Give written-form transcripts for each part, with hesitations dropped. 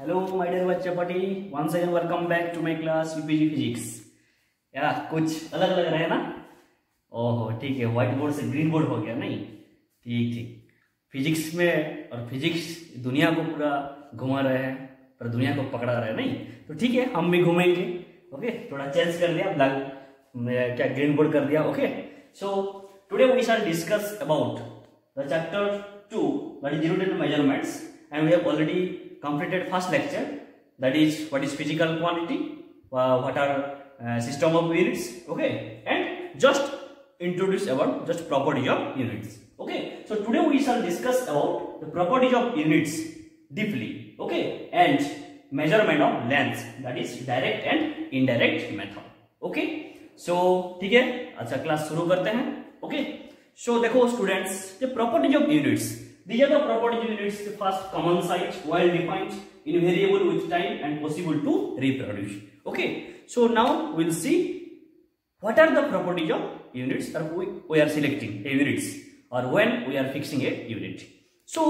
Hello my dear बच्चे पटी, once again welcome back to my class UPG physics. या कुछ अलग लग रहा है ना? ओहो ठीक है, व्हाइट बोर्ड से ग्रीन बोर्ड हो गया नहीं? ठीक ठीक। फिजिक्स में और फिजिक्स दुनिया को पूरा घुमा रहे हैं, पर दुनिया को पकड़ा रहे हैं नहीं? तो ठीक है, हम भी घूमेंगे। ओके, थोड़ा चेंज कर दिया, ब्लैक क्या ग्रीन बोर्ड कर दिया। Okay, so today we shall discuss about the chapter 2 that is unit and measurements, and we have already completed first lecture, that is what is physical quantity, what are system of units. Okay, and just introduce about just property of units. Okay, so today we shall discuss about the properties of units deeply. Okay, and measurement of lengths, that is direct and indirect method. Okay, so ठीक है, अच्छा class शुरू करते हैं। Okay, so देखो students, the properties of units, these are the properties of units. The first, common size, well defined, invariable with time, and possible to reproduce. Okay, so now we'll see what are the properties of units that we are selecting a units, or when we are fixing a unit. So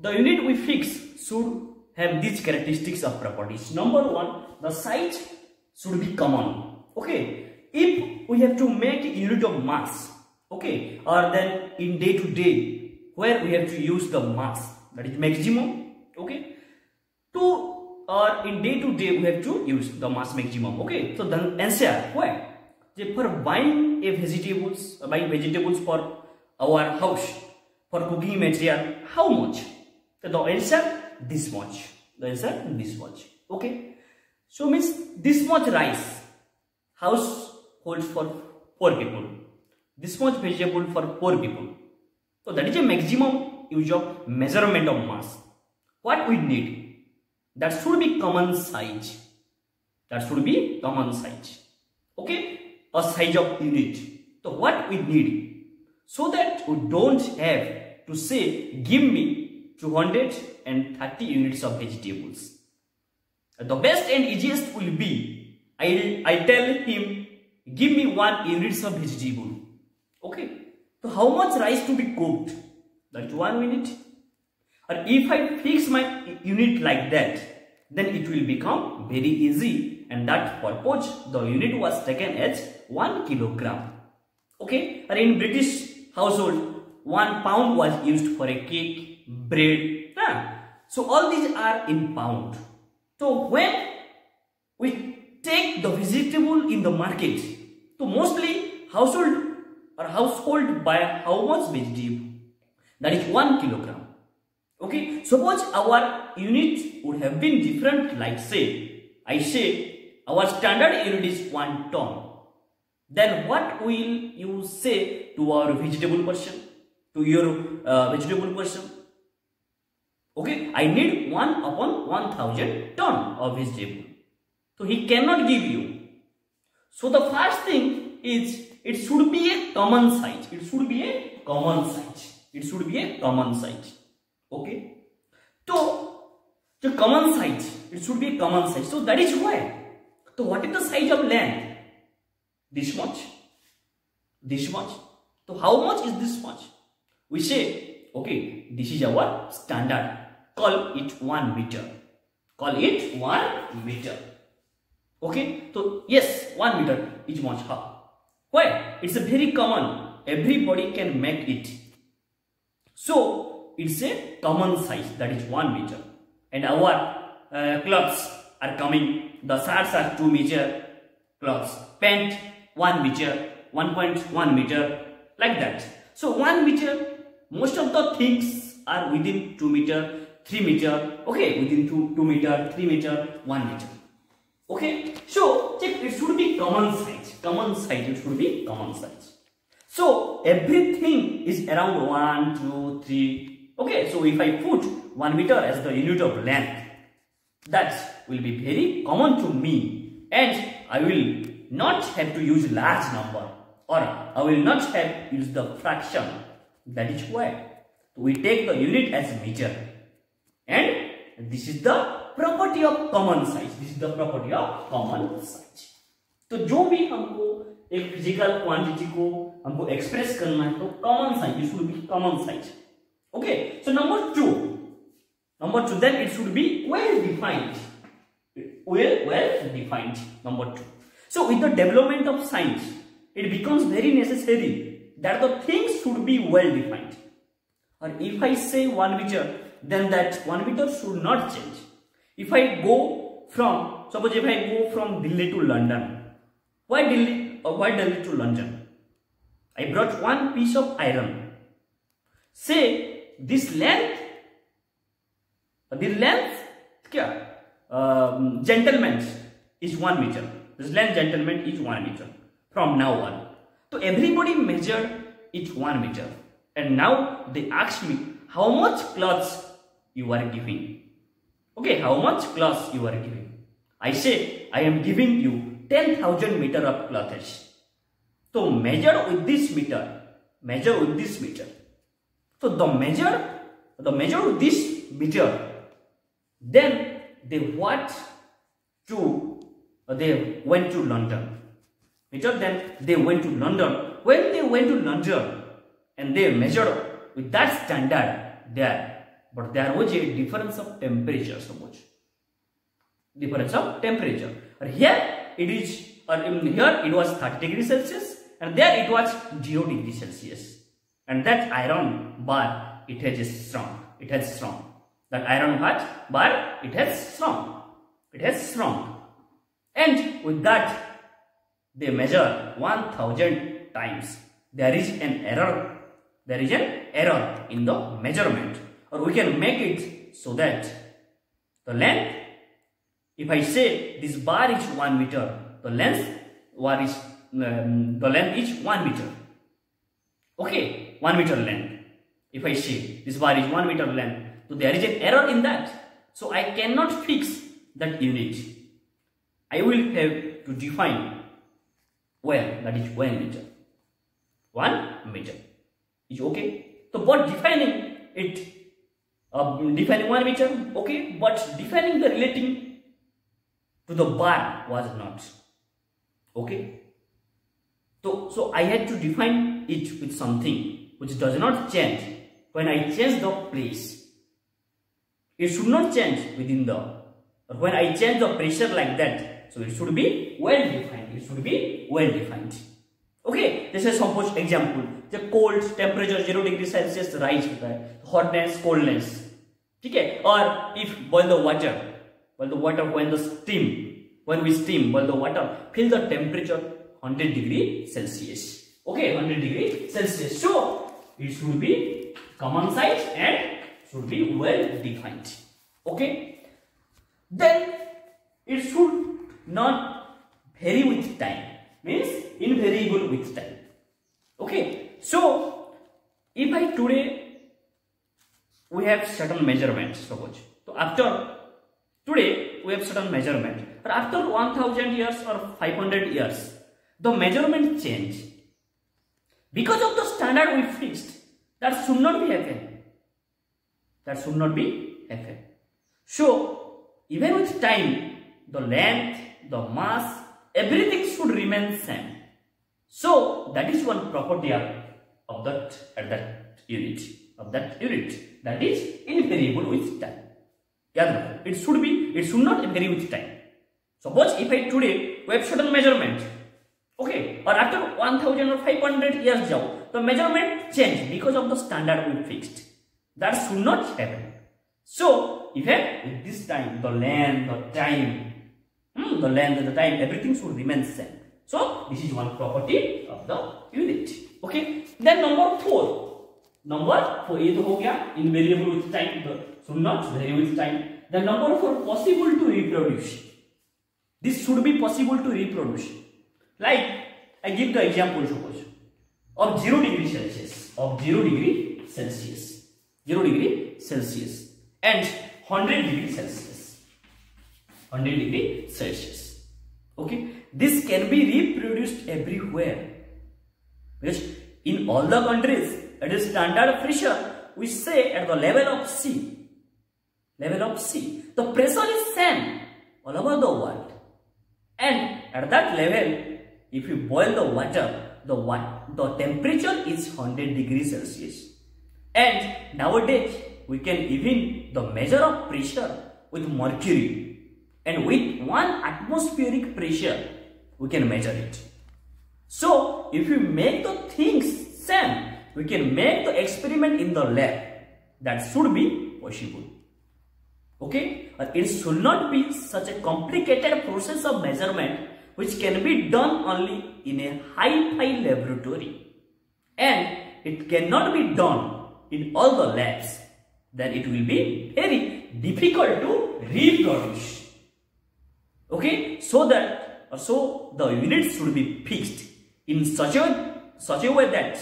the unit we fix should have these characteristics of properties. Number one, the size should be common. Okay, if we have to make a unit of mass, okay, or then in day to day where we have to use the mass, that is maximum. Okay, to or in day to day we have to use the mass maximum. Okay, so the answer where for buying a vegetables for our house, for cooking material, how much? So the answer this much. The answer this much. Okay, so means this much rice house holds for 4 people, this much vegetable for 4 people. So that is a maximum use of measurement of mass. What we need, that should be common size. That should be common size. Okay, a size of unit. So what we need, so that we don't have to say give me 230 units of vegetables. The best and easiest will be I tell him give me 1 units of vegetable. Okay, so how much rice to be cooked? That's 1 minute. Or if I fix my unit like that, then it will become very easy, and that purpose the unit was taken as 1 kilogram. Okay, or in British household 1 pound was used for a cake, bread. So all these are in pound. So when we take the vegetable in the market, so mostly household buy how much vegetable? That is 1 kilogram. Okay, suppose our unit would have been different, like I say our standard unit is 1 ton. Then what will you say to our vegetable person, to your vegetable person? Okay, I need 1 upon 1000 ton of vegetable. So he cannot give you. So the first thing is it should be a common size. It should be a common size. It should be a common size. Okay, so the common size, it should be a common size. So that is why. So what is the size of length? This much, this much. So how much is this much? We say okay, this is our standard. Call it 1 meter. Call it 1 meter. Okay, so yes, 1 meter is much. Why? It's a very common. Everybody can make it. So it's a common size, that is 1 meter. And our clothes are coming. The shirts are 2 meter clothes. Pant 1 meter, 1.1 meter, like that. So 1 meter. Most of the things are within 2 meter, 3 meter. Okay, within 2 meter, 3 meter, 1 meter. Okay, so check, it should be common size. Common size, it should be common size. So everything is around 1, 2, 3. Okay, so if I put 1 meter as the unit of length, that will be very common to me, and I will not have to use large number, or I will not have to use the fraction. That is why we take the unit as meter, and this is the property of common size. This is the property of common size. तो जो भी हमको एक physical quantity को हमको express करना है, तो common size, it should be common size. Okay, so number 2, Number 2, then it should be well defined. Well defined. Number 2. So with the development of science, it becomes very necessary that the things should be well defined. Or if I say 1 meter, then that 1 meter should not change. If I go from, suppose if I go from Delhi to London, why Delhi or why Delhi to London? I brought one piece of iron. Say this length, gentleman is 1 meter. This length gentleman is 1 meter from now on. So everybody measured it 1 meter. And now they ask me how much cloths you are giving. Okay, how much cloths you are giving? I say I am giving you 10,000 meter of clothes. So measure with this meter. Measure with this meter. So the measure with this meter. Then they went to London. Then they went to London. When they went to London and they measured with that standard there, but there was a difference of temperature. Suppose difference of temperature. Here it is, here it was 30 degrees Celsius, and there it was 0 degrees Celsius. And that iron bar, it has strong. It has strong. That iron bar, it has strong. It has strong. And with that, they measure 1000 times. There is an error. There is an error in the measurement. Or we can make it so that the length, if I say this bar is 1 meter, the length is 1 meter. Okay, 1 meter length. If I say this bar is 1 meter length, so there is an error in that. So I cannot fix that unit. I will have to define well, that is 1 meter. 1 meter is okay. So but defining it, defining 1 meter, okay, but defining the relating to the bar was not. Okay. So I had to define it with something which does not change when I change the place. It should not change within the, or when I change the pressure like that, so it should be well defined. It should be well defined. Okay, this is suppose example. The cold temperature 0 degrees Celsius rise with that hotness, coldness. Okay, or if boil the water when we steam boil the water, fill the temperature 100 degrees Celsius. Okay, 100 degrees Celsius. So it should be common size and should be well defined. Okay, then it should not vary with time, means invariable with time. Okay, so if I today we have certain measurements, suppose, so after today we have certain measurement, but after 1000 years or 500 years the measurement change because of the standard we fixed. That should not be happen. That should not be happen. So even with time, the length, the mass, everything should remain same. So that is one property of that unit. That is invariable with time. Yeah, it should not vary with time. Suppose if I today we have certain measurement, okay, or after 1000 or 500 years the measurement change because of the standard we fixed. That should not happen. So even with this time, the length, the time, everything should remain same. So this is one property of the unit. Okay. Then number 4. ये तो हो गया invariable with time, should not vary with time. Then number 4, possible to reproduce. This should be possible to reproduce. Like I give the example, suppose of 0 degree Celsius, and 100 degree Celsius. Okay, this can be reproduced everywhere. Because in all the countries, it is standard pressure. We say at the level of sea. The pressure is same all over the world. And at that level, if you boil the water, the temperature is 100 degrees Celsius. And nowadays, we can even the measure of pressure with mercury and with 1 atmospheric pressure we can measure it. So if we make the things same, we can make the experiment in the lab. That should be possible. Okay, it should not be such a complicated process of measurement which can be done only in a hi-fi laboratory, and it cannot be done in all the labs. Then it will be very difficult to reproduce. Okay, so the units should be fixed in such a way that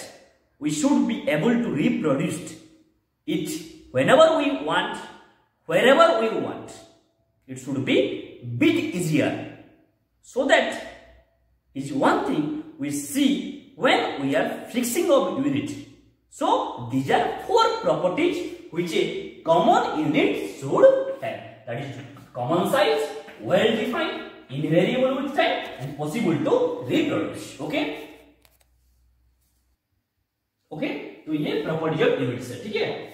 we should be able to reproduce it whenever we want, wherever we want. It should be bit easier. So that is one thing we see when we are fixing a unit. So these are 4 properties which a common unit should have. That is common size, well defined, invariable with time, and possible to reproduce. Okay, okay, तो ये property of units है, ठीक है।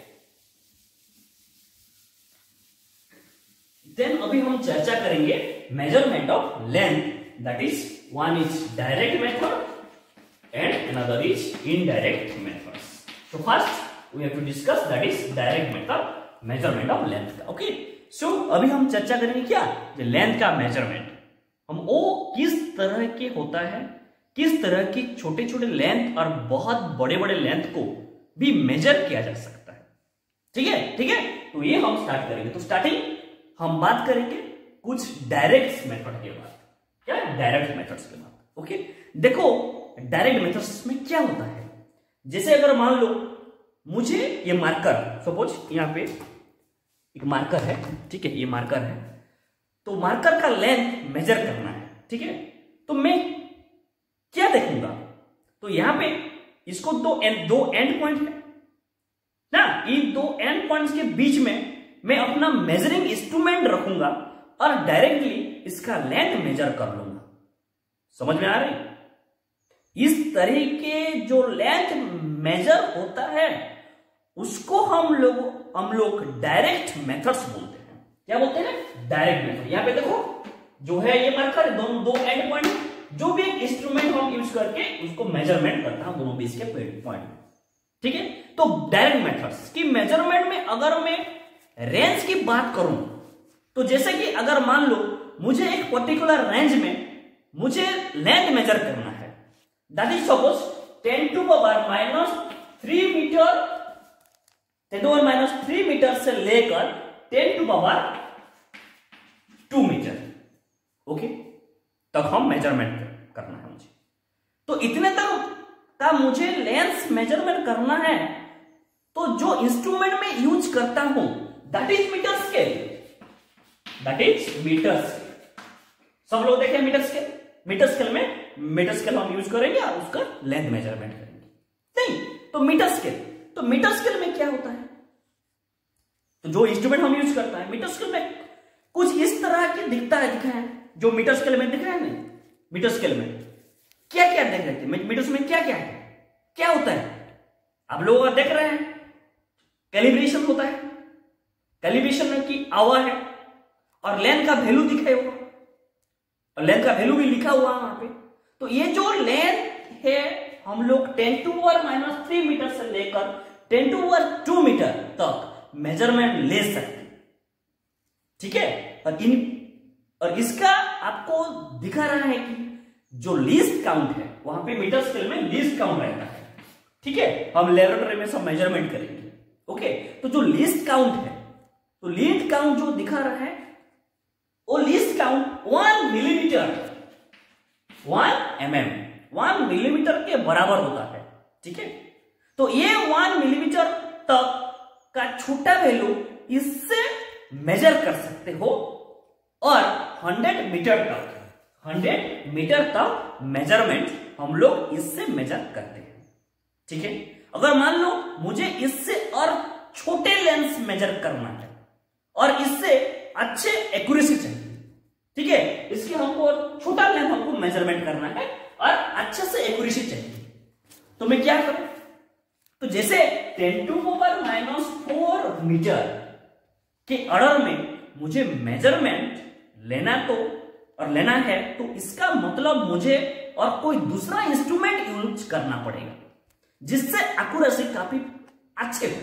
Then अभी हम चर्चा करेंगे measurement of length, that is one is direct method and another is indirect methods. So first we have to discuss that is direct method, measurement of length का। Okay, so अभी हम चर्चा करेंगे क्या, लेंथ का मेजरमेंट। हम वो किस तरह के होता है, किस तरह की छोटे छोटे लेंथ और बहुत बड़े बड़े लेंथ को भी मेजर किया जा सकता है। ठीक है, ठीक है, तो ये हम स्टार्ट करेंगे। तो स्टार्टिंग हम बात करेंगे कुछ डायरेक्ट मेथड के बाद, क्या डायरेक्ट मेथड्स के बाद। ओके, देखो डायरेक्ट मेथड्स में क्या होता है, जैसे अगर मान लो मुझे ये मार्कर, सपोज यहाँ पे एक मार्कर है, ठीक है, ये मार्कर है, तो मार्कर का लेंथ मेजर करना है, ठीक है, तो मैं क्या देखूंगा, तो यहां पे इसको दो एंड पॉइंट है ना, इन 2 एंड पॉइंट्स के बीच में मैं अपना मेजरिंग इंस्ट्रूमेंट रखूंगा और डायरेक्टली इसका लेंथ मेजर कर लूंगा। समझ में आ रही? इस तरीके जो लेंथ मेजर होता है उसको हम लोग डायरेक्ट मेथड्स बोलते हैं। क्या बोलते हैं? Direct method. यहां पे देखो जो है ये मार्कर, दोनों 2 एंड पॉइंट, जो भी एक इंस्ट्रूमेंट हम यूज करके उसको मेजरमेंट करता हूं दोनों बीच के पॉइंट में। ठीक है, तो डायरेक्ट मेथड्स की मेजरमेंट में अगर मैं रेंज की बात करूं, तो जैसे कि अगर मान लो मुझे एक पर्टिकुलर रेंज में मुझे लेंथ मेजर करना है, that is suppose 10⁻³ metre, 10⁻³ metre से लेकर 10⁻² मीटर, ओके, तक हम मेजरमेंट करना है मुझे। तो इतने तक का मुझे लेंथ मेजरमेंट करना है, तो जो इंस्ट्रूमेंट में यूज करता हूं that is metre scale, that is metre scale. सब लोग देखें मीटर स्केल, मीटर स्केल हम यूज करेंगे और उसका लेंथ मेजरमेंट करेंगे। नहीं, तो मीटर स्केल में क्या होता है, तो जो इंस्ट्रूमेंट हम यूज करता है मीटर स्केल में कुछ इस तरह के दिखता है, जो मीटर स्केल में दिख रहा है ना, मीटर स्केल में क्या क्या देख रहे थे, मीटर में क्या क्या है, क्या होता है, आप लोग देख रहे हैं, कैलिब्रेशन होता है, कैलिब्रेशन की आवर है और लेंथ का वैल्यू दिखा हुआ, और लेंथ का वैल्यू भी लिखा हुआ वहां पे। तो ये जो लेंथ है हम लोग 10⁻³ मीटर से लेकर 10⁻² मीटर तक मेजरमेंट ले सकते हैं। ठीक है, और इसका आपको दिखा रहा है कि जो लीस्ट काउंट है वहां पे मीटर स्केल में लीस्ट काउंट रहता है। ठीक है, हम लेबोरेटरी में सब मेजरमेंट करेंगे। ओके, तो जो लीस्ट काउंट है, तो लीस्ट काउंट जो दिखा रहा है वो लीस्ट काउंट 1 मिलीमीटर, 1 मिलीमीटर के बराबर होता है। ठीक है, तो ये 1 मिलीमीटर तक का छोटा वैल्यू इससे मेजर कर सकते हो, और 100 मीटर तक मेजरमेंट हम लोग इससे मेजर करते हैं। ठीक है, अगर मान लो मुझे इससे और छोटे लेंस मेजर करना है और इससे अच्छे एक्यूरेसी चाहिए, ठीक है, इसके हमको छोटा लेंथ हमको मेजरमेंट करना है और अच्छे से एक्यूरेसी चाहिए, तो मैं क्या करूं, तो जैसे 10⁻⁴ मीटर कि ऑर्डर में मुझे मेजरमेंट लेना है तो इसका मतलब मुझे और कोई दूसरा इंस्ट्रूमेंट यूज करना पड़ेगा जिससे एक्यूरेसी काफी अच्छे हो।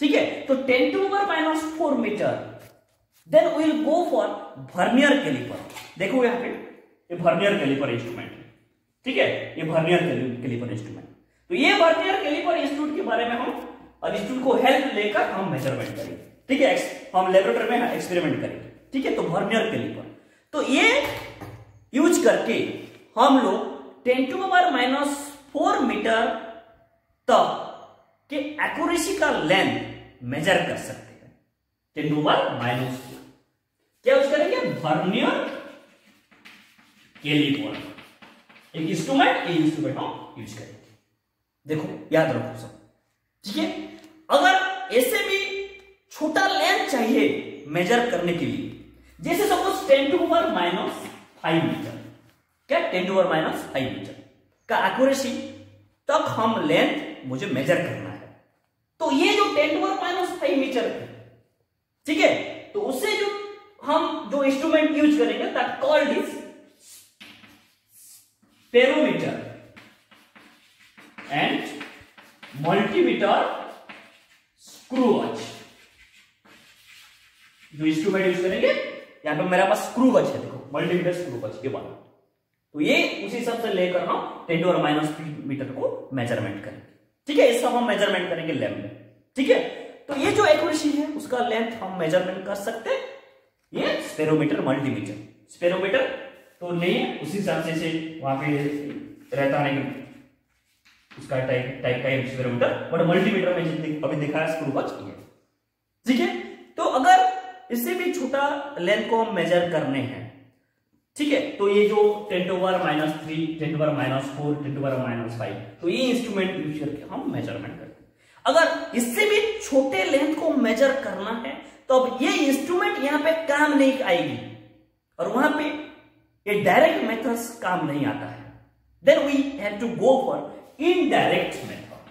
ठीक है, तो 10⁻⁴ metre, then we will go for vernier calliper. देखो यहां पे ये वर्नियर कैलिपर इंस्ट्रूमेंट है। ठीक है, ये वर्नियर कैलिपर इंस्ट्रूमेंट। तो ये वर्नियर कैलिपर इंस्ट्रूमेंट के बारे में हम और इंस्ट्रूमेंट को हेल्प लेकर हम मेजरमेंट करेंगे। ठीक है, हम लेबोरेटरी में एक्सपेरिमेंट करेंगे। ठीक है, तो वर्नियर कैलिपर, तो ये यूज करके हम लोग 10⁻⁴ मीटर तक के एक्यूरेसी का लेंथ मेजर कर सकते हैं। 10⁻⁴ क्या यूज करेंगे? वर्नियर कैलिपर, एक इंस्ट्रूमेंट, ये इंस्ट्रूमेंट हम यूज करेंगे। देखो याद रखो सब। ठीक है, अगर ऐसे भी छोटा लेंथ चाहिए मेजर करने के लिए, जैसे सपोज 10⁻⁵ मीटर, क्या 10⁻⁵ मीटर का एक्यूरेसी तक हम लेंथ मुझे मेजर करना है, तो ये जो 10⁻⁵ मीटर है, ठीक है, तो उससे जो हम जो इंस्ट्रूमेंट यूज करेंगे that called is spherometer and multimeter screw watch. जो इंस्ट्रूमेंट यूज करेंगे, यहां पे मेरे पास स्क्रू वॉच है, देखो मल्टीमीटर स्क्रू वॉच के बाद, तो ये उसी हिसाब से लेकर हम 10⁻³ मीटर को मेजरमेंट करेंगे। ठीक है, इसका हम मेजरमेंट करेंगे लेंथ में। ठीक है, तो ये जो एक्यूरेसी है उसका लेंथ हम मेजरमेंट कर सकते हैं। ये स्पेरोमीटर मल्टीमीटर, स्पेरोमीटर तो नहीं है, उसी हिसाब से वहां पे रहता नहीं उसका टाइप का स्पेरोमीटर, बट मल्टीमीटर में अभी दिखाया स्क्रू वॉच है। ठीक है, तो अगर इससे भी छोटा लेंथ को हम मेजर करने हैं, ठीक है, तो ये जो 10⁻⁻3, 10⁻⁴, 10⁻⁵, तो ये इंस्ट्रूमेंट यूज करके हम मेजरमेंट करते हैं। अगर इससे भी छोटे लेंथ को मेजर करना है तो अब ये इंस्ट्रूमेंट यहां पे काम नहीं आएगी और वहां पे ये डायरेक्ट मेथड्स काम नहीं आता है। Then we have to go for indirect method,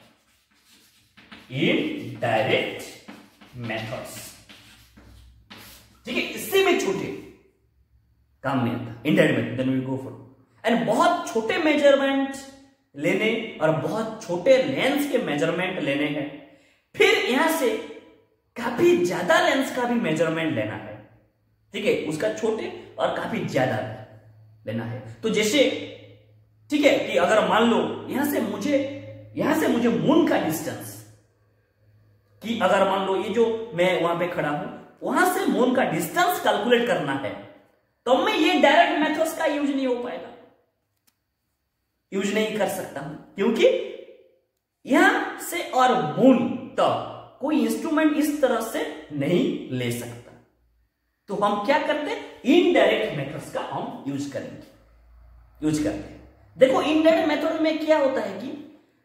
indirect methods. ठीक है, इससे भी छोटे काम नहीं आता, indirect method, then we go for and बहुत छोटे मेजरमेंट लेने और बहुत छोटे लेंस के मेजरमेंट लेने हैं, फिर यहां से काफी ज्यादा लेंस का भी मेजरमेंट लेना है। ठीक है, उसका छोटे और काफी ज्यादा लेना है। तो जैसे ठीक है कि अगर मान लो यहां से मुझे मून का डिस्टेंस, कि अगर मान लो ये जो मैं वहां पे खड़ा हूं वहां से मून का डिस्टेंस कैलकुलेट करना है, तो मैं ये डायरेक्ट मेथड्स का यूज नहीं हो पाएगा, यूज नहीं कर सकता हूं, क्योंकि यहां से और मून तक कोई इंस्ट्रूमेंट इस तरह से नहीं ले सकता। तो हम क्या करते हैं? इनडायरेक्ट मेथड्स का हम यूज करते हैं। देखो इनडायरेक्ट मेथड में क्या होता है कि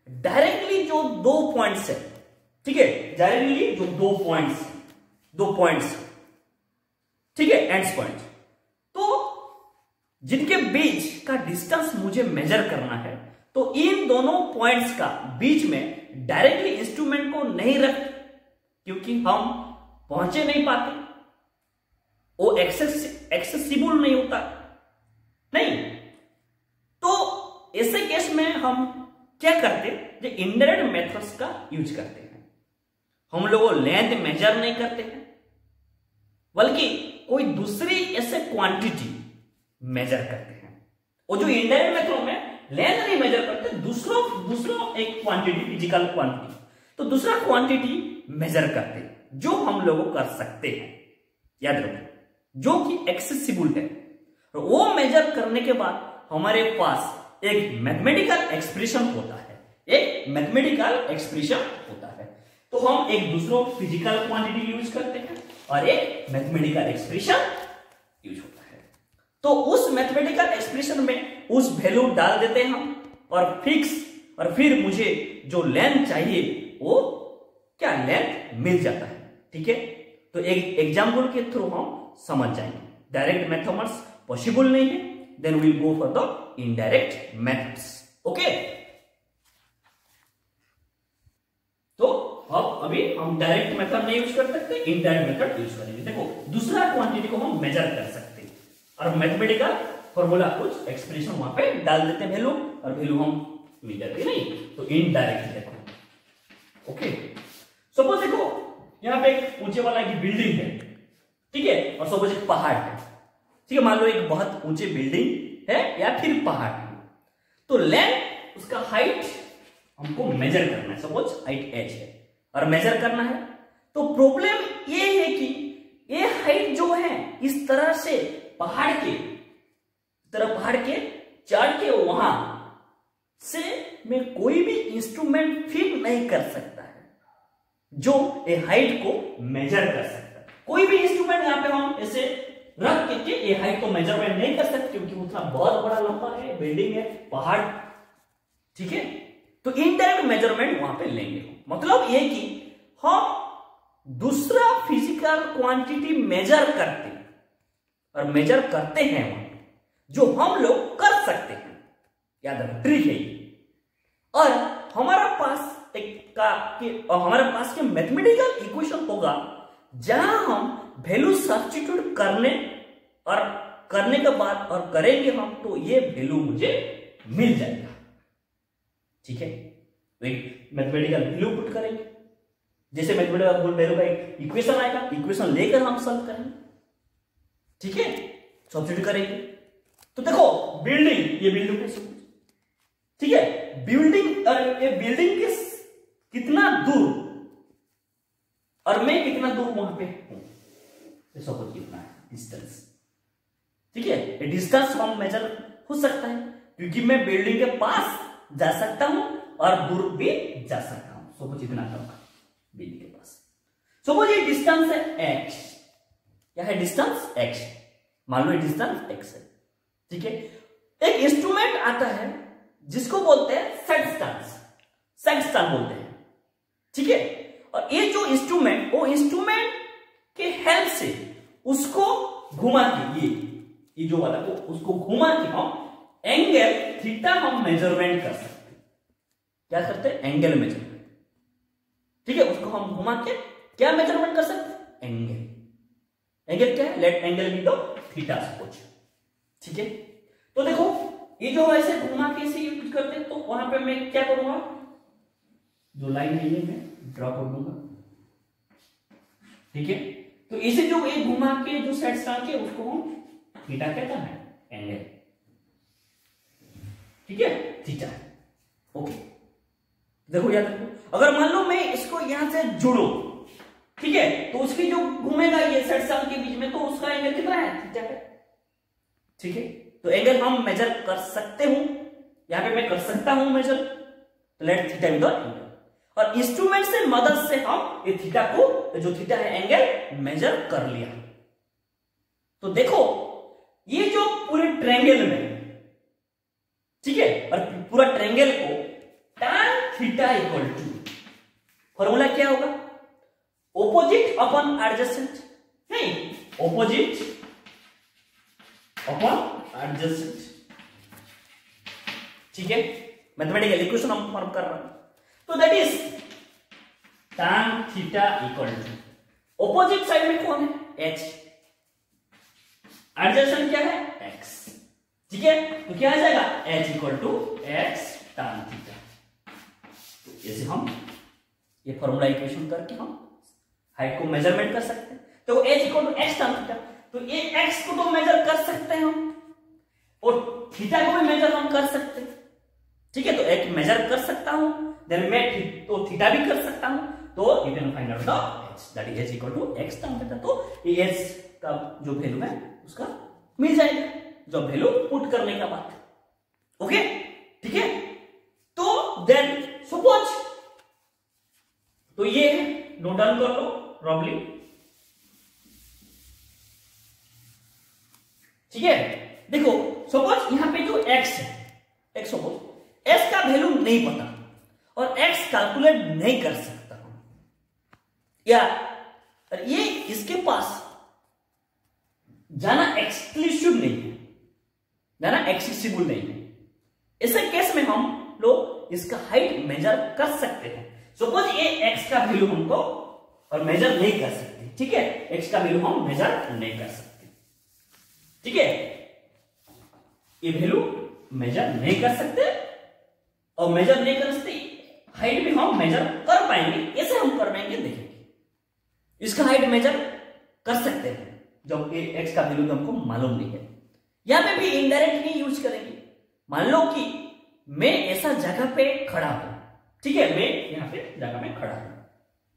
डायरेक्टली जो 2 पॉइंट्स है, ठीक है, डायरेक्टली जो 2 पॉइंट्स, ठीक है, एंड्स पॉइंट, तो जिनके बीच का डिस्टेंस मुझे मेजर करना है, तो इन दोनों पॉइंट्स का बीच में डायरेक्टली इंस्ट्रूमेंट को नहीं रख, क्योंकि हम पहुंचे नहीं पाते, वो एक्सेसिबल नहीं होता नहीं। तो ऐसे केस में हम क्या करते हैं? जो इनडायरेक्ट मेथड्स का यूज करते हैं। हम लोग लेंथ मेजर नहीं करते हैं, बल्कि कोई दूसरी ऐसे क्वांटिटी मेजर करते हैं। और जो इनडायरेक्ट मेथड में लेंथ नहीं मेजर करते, दूसरा एक क्वांटिटी, फिजिकल क्वांटिटी, तो दूसरा क्वांटिटी मेजर करते हैं, जो हम लोग कर सकते हैं, याद रखो, जो कि एक्सेसिबल है। और वो मेजर करने के बाद हमारे पास एक मैथमेटिकल एक्सप्रेशन होता है, तो हम एक दूसरों फिजिकल क्वांटिटी यूज करते हैं और एक मैथमेटिकल एक्सप्रेशन यूज होता है। तो उस मैथमेटिकल एक्सप्रेशन में उस वैल्यू डाल देते हैं हम और फिक्स, और फिर मुझे जो लेंथ चाहिए वो क्या लेंथ मिल जाता है। ठीक है, तो एक एग्जाम्पल के थ्रू हम समझ जाएंगे। डायरेक्ट मेथड्स पॉसिबल नहीं है, then we will go for the indirect methods. Okay, तो अब अभी हम डायरेक्ट मेथड नहीं यूज कर सकते, इनडायरेक्ट मेथड यूज करेंगे। देखो दूसरा क्वांटिटी को हम मेजर कर सकते हैं और मैथमेटिकल फॉर्मूला कुछ एक्सप्रेशन वहां पे डाल देते हैं वैल्यू, और वैल्यू हम मिल जाती है नहीं, तो इनडायरेक्ट देखो। ओके सपोज देखो यहाँ पे एक ऊंचे वाला एक बिल्डिंग है, ठीक है, और सपोज एक पहाड़ है, ठीक है, मान लो एक बहुत ऊंचे बिल्डिंग है या फिर पहाड़ है, तो लेंथ उसका हाइट हमको मेजर करना है। सपोज हाइट h है और मेजर करना है, तो प्रॉब्लम ये है कि ये हाइट जो है इस तरह से पहाड़ के चढ़ के वहां से मैं कोई भी इंस्ट्रूमेंट फिट नहीं कर सकता है जो ये हाइट को मेजर कर सकता है। कोई भी इंस्ट्रूमेंट यहां पे हम ऐसे रख के ये हाइट को मेजरमेंट नहीं कर सकते, क्योंकि उतना बहुत बड़ा लंबा है, बिल्डिंग है, पहाड़, ठीक है। तो इनडायरेक्ट मेजरमेंट वहां पे लेंगे। मतलब ये कि हम दूसरा फिजिकल क्वांटिटी मेजर करते और मेजर करते हैं वहां जो हम लोग कर सकते हैं, याद रखो ट्रिक है ये। और हमारा पास हमारे पास के मैथमेटिकल इक्वेशन होगा जहां हम वैल्यू सब्स्टिट्यूट करने के बाद और करेंगे हम, तो ये वैल्यू मुझे मिल जाएगा, ठीक है। तो एक मैथमेटिकल वैल्यू पुट करेंगे, जैसे मैथमेटिकल वैल्यू का एक इक्वेशन आएगा, इक्वेशन लेकर हम सॉल्व करेंगे, ठीक है, सब्स्टिट्यूट करेंगे। तो देखो बिल्डिंग, ये बिल्डिंग कैसे, ठीक है, बिल्डिंग और ये बिल्डिंग के कितना दूर और मैं कितना दूर वहां पे हूं, सपोज कितना है डिस्टेंस, ठीक है। ये डिस्टेंस हम मेजर हो सकता है क्योंकि मैं बिल्डिंग के पास जा सकता हूं और दूर भी जा सकता हूं। सपोज इतना दूर बिल्डिंग के पास, सपोज ये डिस्टेंस है x, क्या है डिस्टेंस x, मान लो ये डिस्टेंस x है, ठीक है। एक इंस्ट्रूमेंट आता है जिसको बोलते हैं सेक्सटन बोलते हैं, ठीक है। और ये जो इंस्ट्रूमेंट, वो इंस्ट्रूमेंट के हेल्प से उसको घुमा के ये जो वाला को उसको घुमा के हम एंगल थीटा हम मेजरमेंट कर सकते हैं। क्या करते हैं, एंगल मेजरमेंट, ठीक है। उसको हम घुमा के क्या मेजरमेंट कर सकते हैं, एंगल क्या है, लेट एंगल बी दो थीटा सपोज, ठीक है। तो देखो ये जो ऐसे घुमा के इसे यूज करते हैं, तो वहां पे मैं क्या करूंगा, जो लाइन है ये मैं ड्रॉ कर दूंगा, ठीक है। तो इसे जो एक घुमा के जो सेट डाल के उसको हम थीटा कहता है, एंगल, ठीक है, थीटा, ओके। देखो याद रखो, अगर मान लो मैं इसको यहां से जोड़ू, ठीक है, तो उसकी जो घूमेगा ये सेट साल के बीच में, तो उसका एंगल कितना है, थीटा है, ठीक है। तो एंगल हम मेजर कर सकते हूं, यहां पे मैं कर सकता हूं मेजर, तो लेट थीटा विद एंगल, और इंस्ट्रूमेंट से मदद से हम ये थीटा को, जो थीटा है एंगल मेजर कर लिया। तो देखो ये जो पूरे ट्रायंगल में, ठीक है, और पूरा ट्रायंगल को tan theta equal to, formula क्या होगा, ऑपोजिट अपॉन एडजेसेंट, नहीं, ऑपोजिट अपॉन एडजेसेंट, ठीक है। मैथमेटिकल इक्वेशन हम फॉर्म कर रहे हैं, तो that is tan theta equal to, opposite side में कौन है, h, एडजेसेंट क्या है, x, ठीक है। तो क्या आ जाएगा, h equal to x tan theta. तो ऐसे हम ये फॉर्मूला इक्वेशन करके हम हाइट को मेजरमेंट कर सकते हैं। तो h equal to x tan theta, तो ये x को तो मेजर कर सकते हैं हम, और थीटा को भी मेजर हम कर सकते हैं, ठीक है। तो एक मेजर कर सकता हूं, देन मैं तो थीटा भी कर सकता हूं, तो you can find out the h, that is h equal to x tan theta. तो ये h का जो वैल्यू है उसका मिल जाएगा, जो वैल्यू पुट करने का बाद, ओके, ठीक है। तो देन सपोज, तो ये नोट डाउन कर लो प्रॉब्लम, ठीक है। देखो सपोज यहां पे जो x है, एक सपोज x का वैल्यू नहीं पता और x कैलकुलेट नहीं कर सकता हूं, या ये इसके पास जाना एक्सक्लूसिव नहीं है, जाना एक्सेसिबल नहीं है, ऐसे केस में हम लोग इसका हाइट मेजर कर सकते हैं। सपोज ये x का वैल्यू हमको और मेजर नहीं कर सकते, ठीक है, x का वैल्यू हम मेजर नहीं कर सकते, ठीक है, ये वैल्यू मेजर नहीं कर सकते और मेजर नहीं कर सकते, हाइट भी हम मेजर कर पाएंगे, ऐसे हम कर पाएंगे, देखेंगे इसका हाइट मेजर कर सकते हैं जब ये x का वैल्यू हमको मालूम नहीं है। यहां पे भी इनडायरेक्टली यूज करेंगे। मान लो कि मैं ऐसा जगह पे खड़ा हूं, ठीक है, मैं यहां पे जगह में खड़ा हूं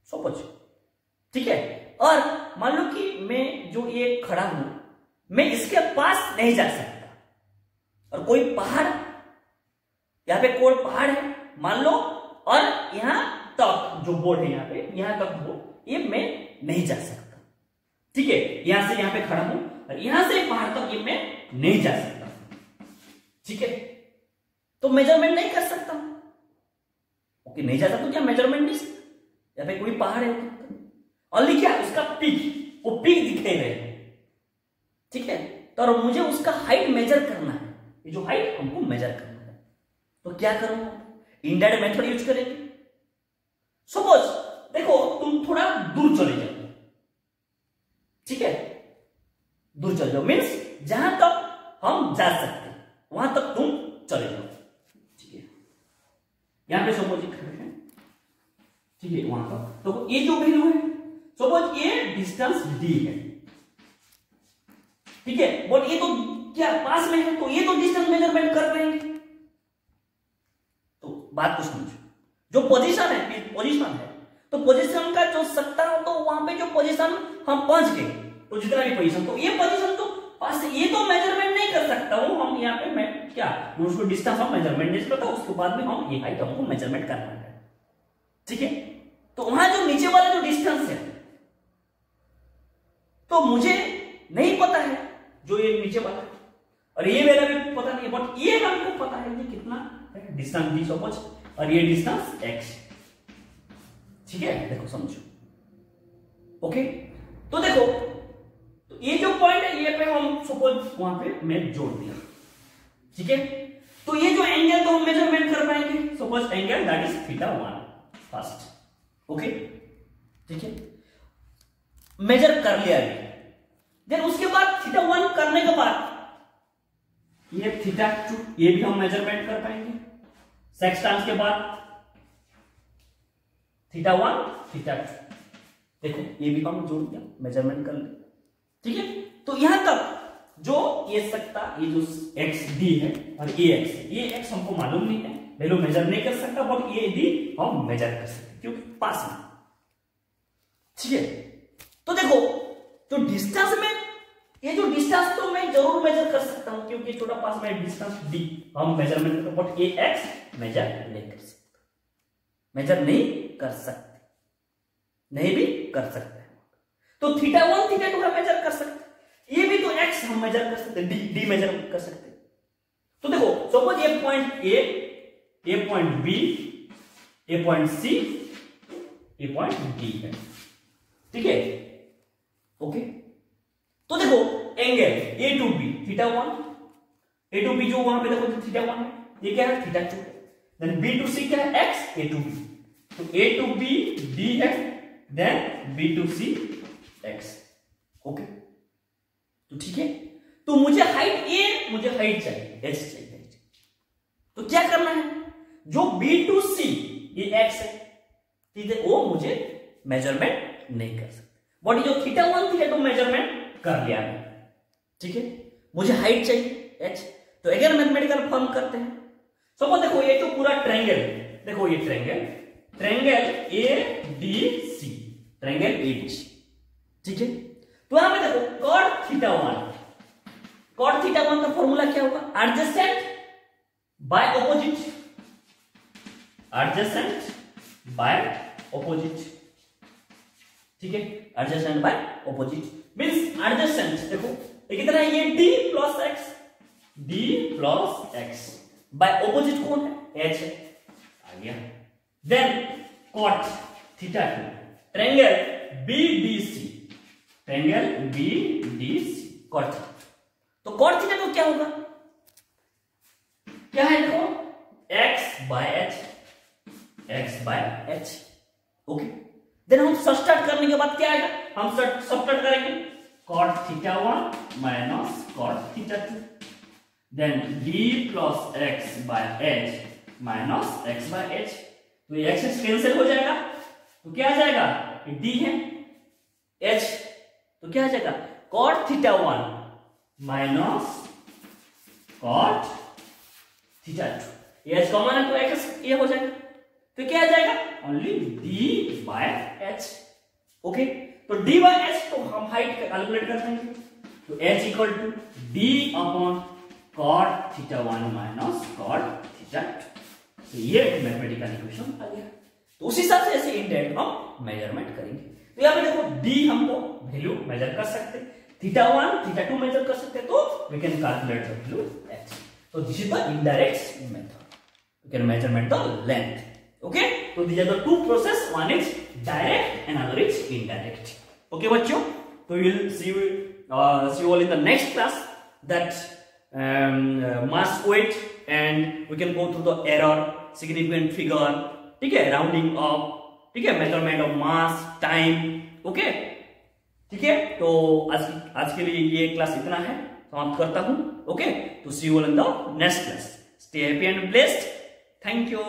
सपोज, ठीक है, और मान लो कि मैं जो ये खड़ा हूं मैं इसके पास नहीं जा सकता और कोई पहाड़, यहां पे कोई पहाड़ है मान लो, और यहां तक जो बोर्ड है यहां तक वो ये मैं नहीं जा सकता, ठीक है, यहां से यहां पे खड़ा हूं और यहां से पहाड़ तक ये मैं नहीं जा सकता, ठीक है, तो मेजरमेंट नहीं कर सकता, ओके, नहीं जा सकता तो क्या मेजरमेंट नहीं सकता, या फिर कोई पहाड़ है ओनली क्या उसका पीक, वो पीक दिखे रहे, ठीक है, तो मुझे उसका हाइट मेजर करना है, ये जो हाइट हमको मेजर करना है, तो क्या करूंगा, इनडायरेक्ट मेथड यूज करेंगे। सपोज देखो तुम थोड़ा दूर चले जाओ, ठीक है, दूर चले जाओ मीन्स जहां तक हम जा सकते वहां तक तुम चले जाओ, ठीक है, यहां पे सपोज खड़े हैं, ठीक है, वहां तक, तो ये जो वैल्यू है सपोज ये डिस्टेंस d है, ठीक है, बट ये तो क्या पास में है, तो ये तो डिस्टेंस मेजरमेंट कर रहे हैं, तो बात को समझो, जो पोजीशन है तो पोजीशन का जो सत्ता हो तो वहां पे जो पोजीशन हम पहुंच गए, तो जितना भी पोजीशन, तो ये पोजीशन तो पास, ये तो मेजरमेंट नहीं कर सकता हूं हम, यहाँ पे मैं क्या उसको डिस्टेंस हम मेजरमेंट नहीं करता, उसके बाद में हम ये हाइट हमको मेजरमेंट करना है, ठीक है, तो वहां जो नीचे वाला जो डिस्टेंस है तो मुझे नहीं पता है जो ये नीचे वाला, और ये मेरा भी पता नहीं है, बट ये हमको पता है कि कितना डिस्टेंस डी सपोज, और ये डिस्टेंस x, ठीक है, देखो समझो, ओके, तो देखो तो ये जो पॉइंट है ये पे हम सपोज वहां पे मैं जोड़ दिया, ठीक है, तो ये जो एंगल तो हम मेजरमेंट कर पाएंगे, suppose angle that is θ1 first, okay, ठीक है, मेजर कर लिया अभी, देन उसके बाद θ1 करने के बाद ये θ2 ये भी हम मेजरमेंट कर पाएंगे, सेक्स टाइम्स के बाद θ1 θ2, देखो ये भी हम जोड़ दिया, मेजरमेंट कर लिया, ठीक है, तो यहां तक जो ये सकता, ये जो xd है और ये x हमको मालूम नहीं है, वैल्यू मेजर नहीं कर सकता, बट ये d हम मेजर कर सकते क्योंकि पास में, ठीक है, तो देखो तो डिस्टेंस में ये जो डिस्टेंस तो मैं जरूर मेजर कर सकता हूं क्योंकि छोटा पास में डिस्टेंस d हम मेजरमेंट करते, बट ये x मेजर नहीं कर सकता, मेजर नहीं कर सकते, नहीं भी कर सकते, तो θ1 θ2 हम मेजर कर सकते, ये भी तो x हम मेजर कर सकते, d मेजर कर सकते, तो देखो सपोज ये पॉइंट a, ये पॉइंट b, ये पॉइंट c, ये पॉइंट d है, ठीक है, ओके, तो देखो angle a to b θ1, a to b जो वहां पे देखो θ1 है, ये क्या है θ2 है, देन b to c क्या है x, a to b, तो a to b d है, then b to c x, okay, तो ठीक है, तो मुझे हाइट a, मुझे हाइट चाहिए h चाहिए, तो क्या करना है, जो b to c ये x है, ठीक है, वो मुझे मेजरमेंट नहीं कर सकते, बट जो θ1 θ2 मेजरमेंट कर लिया है, ठीक है, मुझे हाइट चाहिए h, तो अगर मैथमेटिकल फॉर्म करते हैं, सपोज देखो ये तो पूरा ट्रायंगल, देखो ये ट्रायंगल ADC, ट्रायंगल ADC, ठीक है, तो यहां पे देखो cot θ1 का फॉर्मूला क्या होगा, एडजेसेंट बाय ऑपोजिट, ठीक है, adjacent by opposite means adjacent, देखो ये कितना है, ये d plus x by opposite कौन है, h है, आ गया, then cot θ2 triangle BDC, cot, तो cot θ2 क्या होगा, क्या है, देखो x by h, okay, then हम सब्सट्रैक्ट करने के बाद क्या आएगा, हम सब्सट्रैक्ट करेंगे cot theta 1 minus cot theta 2, then d plus x by h minus x by h, तो ये x कैंसिल हो जाएगा, तो क्या आ जाएगा, d है, h तो क्या आ जाएगा cot theta 1 minus cot theta 2, ये h कॉमन है तो x ये हो जाएगा, तो क्या आ जाएगा only d by h। Okay, तो d बाय h तो हम हाइट कैलकुलेट कर देंगे, तो h equal to d upon cot theta 1 minus cot theta 2, तो ये मैथमेटिकल इक्वेशन आ गया। तो उस हिसाब से ऐसे इनडायरेक्ट हम मेजरमेंट करेंगे। तो यहाँ पे देखो d हमको वैल्यू मेजर कर सकते, थीटा 1 थीटा 2 मेजर कर सकते, तो we can calculate the value h। So this is the indirect method. You can measurement the length. Okay. So these are the two process. One is direct and another is indirect. Okay, बच्चों. So we will see you all in the next class. That mass weight, and we can go through the error, significant figure. ठीक है, rounding up. ठीक है, measurement of mass, time. Okay. ठीक है, तो आज के लिए ये क्लास इतना है, समाप्त करता हूं। ओके, तो see you all in the next class. Stay happy and blessed. Thank you.